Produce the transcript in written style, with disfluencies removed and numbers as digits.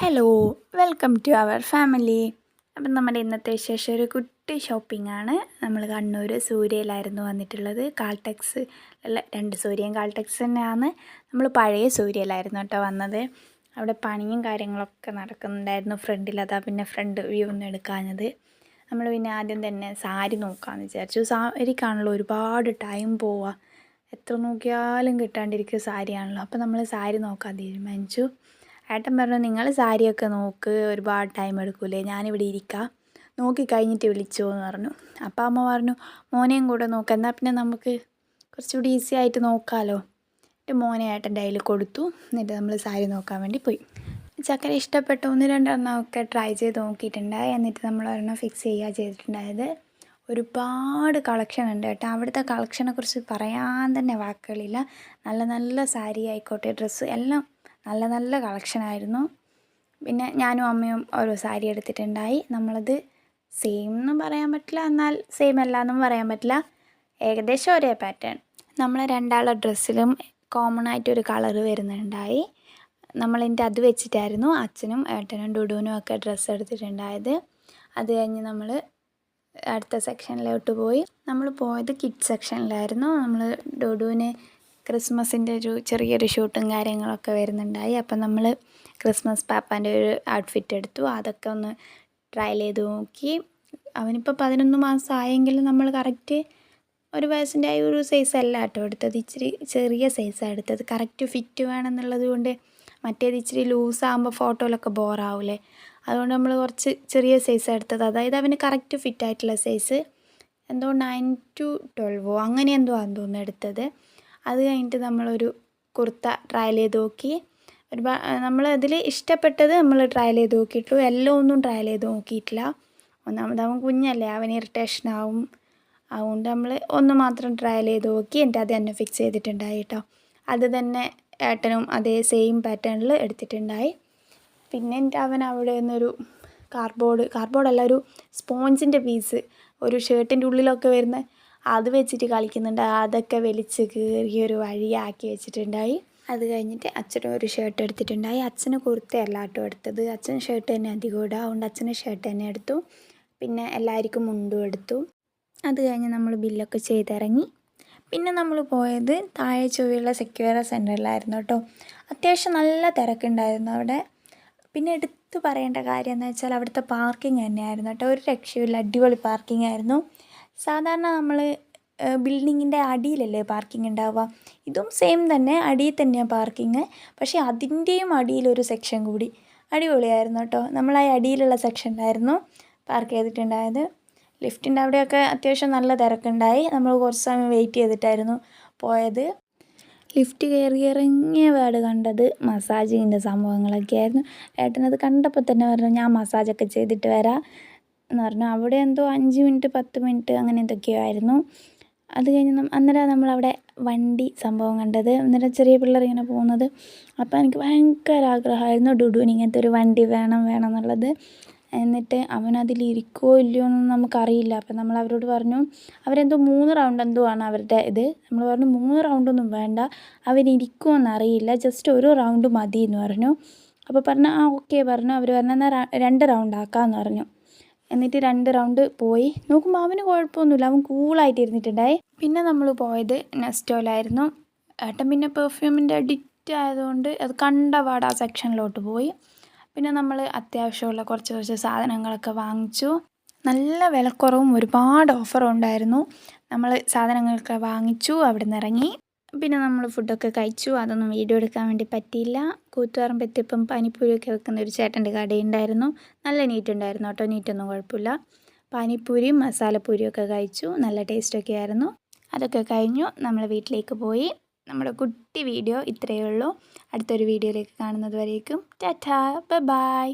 Hello, welcome to our family. അപ്പം നമ്മുടെ ഇന്നത്തെ വിശേഷം ഒരു കുട്ടി ഷോപ്പിംഗ് ആണ്. നമ്മൾ കണ്ണൂർ സൂര്യയിലായിരുന്നു വന്നിട്ടുള്ളത്. കാൾടെക്സ് അല്ല, 2 സൂര്യയും കാൾടെക്സ് തന്നെയാണ്. നമ്മൾ പഴയ സൂര്യയിലായിരുന്നു കേട്ടോ വന്നത്. അവിടെ പണിയും കാര്യങ്ങളൊക്കെ നടക്കുന്നുണ്ടായിരുന്നു ഫ്രണ്ടിൽ. അതാ പിന്നെ ഫ്രണ്ട് വ്യൂ ഒന്നും എടുക്കാഞ്ഞത്. നമ്മൾ പിന്നെ ആദ്യം തന്നെ സാരി നോക്കാമെന്ന് വിചാരിച്ചു. സാരിക്കാണല്ലോ ഒരുപാട് ടൈം പോവുക, എത്ര നോക്കിയാലും കിട്ടാണ്ടിരിക്കുക സാരിയാണല്ലോ. അപ്പോൾ നമ്മൾ സാരി നോക്കാൻ തീരുമാനിച്ചു. ഏട്ടൻ പറഞ്ഞു, നിങ്ങൾ സാരിയൊക്കെ നോക്ക്, ഒരുപാട് ടൈം എടുക്കൂലേ, ഞാനിവിടെ ഇരിക്കാം, നോക്കി കഴിഞ്ഞിട്ട് വിളിച്ചോ എന്ന് പറഞ്ഞു. അപ്പോൾ അമ്മ പറഞ്ഞു, മോനെയും കൂടെ നോക്കാം, എന്നാൽ പിന്നെ നമുക്ക് കുറച്ചുകൂടി ഈസി ആയിട്ട് നോക്കാമല്ലോ. എന്നിട്ട് മോനെ ഏട്ടൻ്റെ കയ്യിൽ കൊടുത്തു. എന്നിട്ട് നമ്മൾ സാരി നോക്കാൻ വേണ്ടി പോയി. ചക്കര ഇഷ്ടപ്പെട്ട 1-2 എണ്ണമൊക്കെ ട്രൈ ചെയ്ത് നോക്കിയിട്ടുണ്ടായി. എന്നിട്ട് നമ്മൾ ഒരെണ്ണം ഫിക്സ് ചെയ്യുക ചെയ്തിട്ടുണ്ടായത്. ഒരുപാട് കളക്ഷൻ ഉണ്ട് കേട്ടോ. അവിടുത്തെ കളക്ഷനെ കുറിച്ച് പറയാൻ തന്നെ വാക്കുകളില്ല. നല്ല നല്ല സാരി ആയിക്കോട്ടെ, ഡ്രസ്സ് എല്ലാം നല്ല നല്ല കളക്ഷനായിരുന്നു. പിന്നെ ഞാനും അമ്മയും ഓരോ സാരി എടുത്തിട്ടുണ്ടായി. നമ്മളത് സെയിം എന്നും പറയാൻ പറ്റില്ല, എന്നാൽ സെയിം അല്ല എന്നും പറയാൻ പറ്റില്ല, ഏകദേശം ഒരേ പാറ്റേൺ. നമ്മളെ 2 ഡ്രസ്സിലും കോമൺ ആയിട്ടൊരു കളറ് വരുന്നുണ്ടായി. നമ്മളതിൻ്റെ അത് വെച്ചിട്ടായിരുന്നു അച്ഛനും ഏട്ടനും ഡുഡുവിനും ഒക്കെ ഡ്രസ്സ് എടുത്തിട്ടുണ്ടായത്. അത് കഴിഞ്ഞ് നമ്മൾ അടുത്ത സെക്ഷനിലോട്ട് പോയി. നമ്മൾ പോയത് കിഡ്സ് സെക്ഷനിലായിരുന്നു. നമ്മൾ ഡുഡുവിന് ക്രിസ്മസിൻ്റെ ഒരു ചെറിയൊരു ഷൂട്ടും കാര്യങ്ങളൊക്കെ വരുന്നുണ്ടായി. അപ്പം നമ്മൾ ക്രിസ്മസ് പാപ്പാൻ്റെ ഒരു ഔട്ട്ഫിറ്റ് എടുത്തു. അതൊക്കെ ഒന്ന് ട്രയൽ ചെയ്ത് നോക്കി. അവനിപ്പോൾ 11 മാസം ആയെങ്കിലും നമ്മൾ കറക്റ്റ് 1 വയസ്സിൻ്റെ ആ ഒരു സൈസ് അല്ല കേട്ടോ എടുത്തത്. ഇച്ചിരി ചെറിയ സൈസാണ് എടുത്തത്. കറക്റ്റ് ഫിറ്റ് വേണമെന്നുള്ളത് കൊണ്ട്, മറ്റേത് ഇച്ചിരി ലൂസാകുമ്പോൾ ഫോട്ടോയിലൊക്കെ ബോറാവൂലേ, അതുകൊണ്ട് നമ്മൾ കുറച്ച് ചെറിയ സൈസാണ് എടുത്തത്. അതായത് അവന് കറക്റ്റ് ഫിറ്റായിട്ടുള്ള സൈസ് എന്തോ 9 to 12 അങ്ങനെ എന്തോ ആണെന്ന് തോന്നുന്നു എടുത്തത്. അത് കഴിഞ്ഞിട്ട് നമ്മളൊരു കുർത്ത ട്രയൽ ചെയ്ത് നോക്കി. നമ്മൾ അതിൽ ഇഷ്ടപ്പെട്ടത് നമ്മൾ ട്രയൽ ചെയ്ത് നോക്കിയിട്ടുള്ളൂ. എല്ലാം ഒന്നും ട്രയൽ ചെയ്ത് നോക്കിയിട്ടില്ല. ഒന്നാമത് അവൻ കുഞ്ഞല്ലേ, അവന് ഇറിറ്റേഷനാവും. അതുകൊണ്ട് നമ്മൾ ഒന്ന് മാത്രം ട്രയൽ ചെയ്ത് നോക്കി. എന്നിട്ട് അത് തന്നെ ഫിക്സ് ചെയ്തിട്ടുണ്ടായി കേട്ടോ. അത് തന്നെ ഏട്ടനും അതേ സെയിം പാറ്റേണിൽ എടുത്തിട്ടുണ്ടായി. പിന്നെ അവൻ അവിടെ നിന്നൊരു കാർഡ്ബോർഡല്ല, ഒരു സ്പോഞ്ചിൻ്റെ പീസ്, ഒരു ഷർട്ടിൻ്റെ ഉള്ളിലൊക്കെ വരുന്ന അത് വെച്ചിട്ട് കളിക്കുന്നുണ്ട്. അതൊക്കെ വലിച്ച് കീറിയൊരു വഴിയാക്കി വെച്ചിട്ടുണ്ടായി. അത് കഴിഞ്ഞിട്ട് അച്ഛനും ഒരു ഷർട്ട് എടുത്തിട്ടുണ്ടായി. അച്ഛന് കുർത്തയല്ല കേട്ടോ എടുത്തത്, അച്ഛന് ഷർട്ട് തന്നെ അധികം ഇടുക, അതുകൊണ്ട് അച്ഛന് ഷർട്ട് തന്നെ എടുത്തു. പിന്നെ എല്ലാവർക്കും മുണ്ടും എടുത്തു. അത് കഴിഞ്ഞ് നമ്മൾ ബില്ലൊക്കെ ചെയ്തിറങ്ങി. പിന്നെ നമ്മൾ പോയത് താഴെ ചൊവ്വയുള്ള സെക്യൂർ സെൻറ്ററിലായിരുന്നു കേട്ടോ. അത്യാവശ്യം നല്ല തിരക്കുണ്ടായിരുന്നു അവിടെ. പിന്നെ എടുത്ത് പറയേണ്ട കാര്യം എന്ന് വെച്ചാൽ അവിടുത്തെ പാർക്കിംഗ് തന്നെയായിരുന്നു കേട്ടോ. ഒരു രക്ഷയില്ല, അടിപൊളി പാർക്കിംഗ് ആയിരുന്നു. സാധാരണ നമ്മൾ ബിൽഡിങ്ങിൻ്റെ അടിയിലല്ലേ പാർക്കിംഗ് ഉണ്ടാവുക, ഇതും സെയിം തന്നെ, അടിയിൽ തന്നെയാണ് പാർക്കിംഗ്. പക്ഷേ അതിൻ്റെയും അടിയിലൊരു സെക്ഷൻ കൂടി, അടിപൊളിയായിരുന്നു കേട്ടോ. നമ്മൾ ആ അടിയിലുള്ള സെക്ഷനിലായിരുന്നു പാർക്ക് ചെയ്തിട്ടുണ്ടായത്. ലിഫ്റ്റിൻ്റെ അവിടെയൊക്കെ അത്യാവശ്യം നല്ല തിരക്കുണ്ടായി. നമ്മൾ കുറച്ച് സമയം വെയിറ്റ് ചെയ്തിട്ടായിരുന്നു പോയത്. ലിഫ്റ്റ് കയറി ഇറങ്ങിയ പാട് കണ്ടത് മസാജിങ്ങിൻ്റെ സംഭവങ്ങളൊക്കെ ആയിരുന്നു. ഏട്ടനത് കണ്ടപ്പോൾ തന്നെ പറഞ്ഞു, ഞാൻ മസാജൊക്കെ ചെയ്തിട്ട് വരാം എന്ന് പറഞ്ഞു. അവിടെ എന്തോ 5 മിനിറ്റ് 10 മിനിറ്റ് അങ്ങനെ എന്തൊക്കെയോ ആയിരുന്നു. അത് കഴിഞ്ഞ് അന്നേരം നമ്മളവിടെ വണ്ടി സംഭവം കണ്ടത്. അന്നേരം ചെറിയ പിള്ളേർ ഇങ്ങനെ പോകുന്നത്. അപ്പോൾ എനിക്ക് ഭയങ്കര ആഗ്രഹമായിരുന്നു ഡുഡുവിന് ഇങ്ങനത്തെ ഒരു വണ്ടി വേണം എന്നുള്ളത്. എന്നിട്ട് അവനതിലിരിക്കുമോ ഇല്ലയോ എന്നൊന്നും നമുക്കറിയില്ല. അപ്പം നമ്മൾ അവരോട് പറഞ്ഞു, അവരെന്തോ 3 റൗണ്ട് എന്തോ ആണ് അവരുടെ ഇത്. നമ്മൾ പറഞ്ഞു 3 റൗണ്ടൊന്നും വേണ്ട, അവനിരിക്കുമോ എന്നറിയില്ല, ജസ്റ്റ് 1 റൗണ്ട് മതി എന്ന് പറഞ്ഞു. അപ്പോൾ പറഞ്ഞു ഓക്കെ പറഞ്ഞു. അവർ പറഞ്ഞു എന്നാൽ 2 റൗണ്ട് ആക്കാമെന്ന് പറഞ്ഞു. എന്നിട്ട് 2 റൗണ്ട് പോയി നോക്കുമ്പോൾ അവന് കുഴപ്പമൊന്നുമില്ല, അവൻ കൂളായിട്ട് ഇരുന്നിട്ടുണ്ടായി. പിന്നെ നമ്മൾ പോയത് നെസ്റ്റോയിലായിരുന്നു. ഏട്ടൻ പിന്നെ പെർഫ്യൂമിൻ്റെ അഡിക്റ്റ് ആയതുകൊണ്ട് അത് കണ്ടപാട് ആ സെക്ഷനിലോട്ട് പോയി. പിന്നെ നമ്മൾ അത്യാവശ്യമുള്ള കുറച്ച് സാധനങ്ങളൊക്കെ വാങ്ങിച്ചു. നല്ല വിലക്കുറവും ഒരുപാട് ഓഫറും ഉണ്ടായിരുന്നു. നമ്മൾ സാധനങ്ങളൊക്കെ വാങ്ങിച്ചു, അവിടെ നിന്ന് ഇറങ്ങി. പിന്നെ നമ്മൾ ഫുഡൊക്കെ കഴിച്ചു. അതൊന്നും വീഡിയോ എടുക്കാൻ വേണ്ടി പറ്റിയില്ല. കൂത്തുപറമ്പെത്തിയപ്പം പാനിപ്പൂരിയൊക്കെ വെക്കുന്ന ഒരു ചേട്ടൻ്റെ കടയുണ്ടായിരുന്നു. നല്ല നീറ്റ് ഉണ്ടായിരുന്നു കേട്ടോ, നീറ്റൊന്നും കുഴപ്പമില്ല. പാനിപ്പൂരിയും മസാലപ്പൂരിയും ഒക്കെ കഴിച്ചു, നല്ല ടേസ്റ്റൊക്കെ ആയിരുന്നു. അതൊക്കെ കഴിഞ്ഞു നമ്മൾ വീട്ടിലേക്ക് പോയി. നമ്മുടെ കുട്ടി വീഡിയോ ഇത്രയേ ഉള്ളൂ. അടുത്തൊരു വീഡിയോയിലേക്ക് കാണുന്നത് വരേക്കും ടാറ്റാ, ബൈ ബൈ.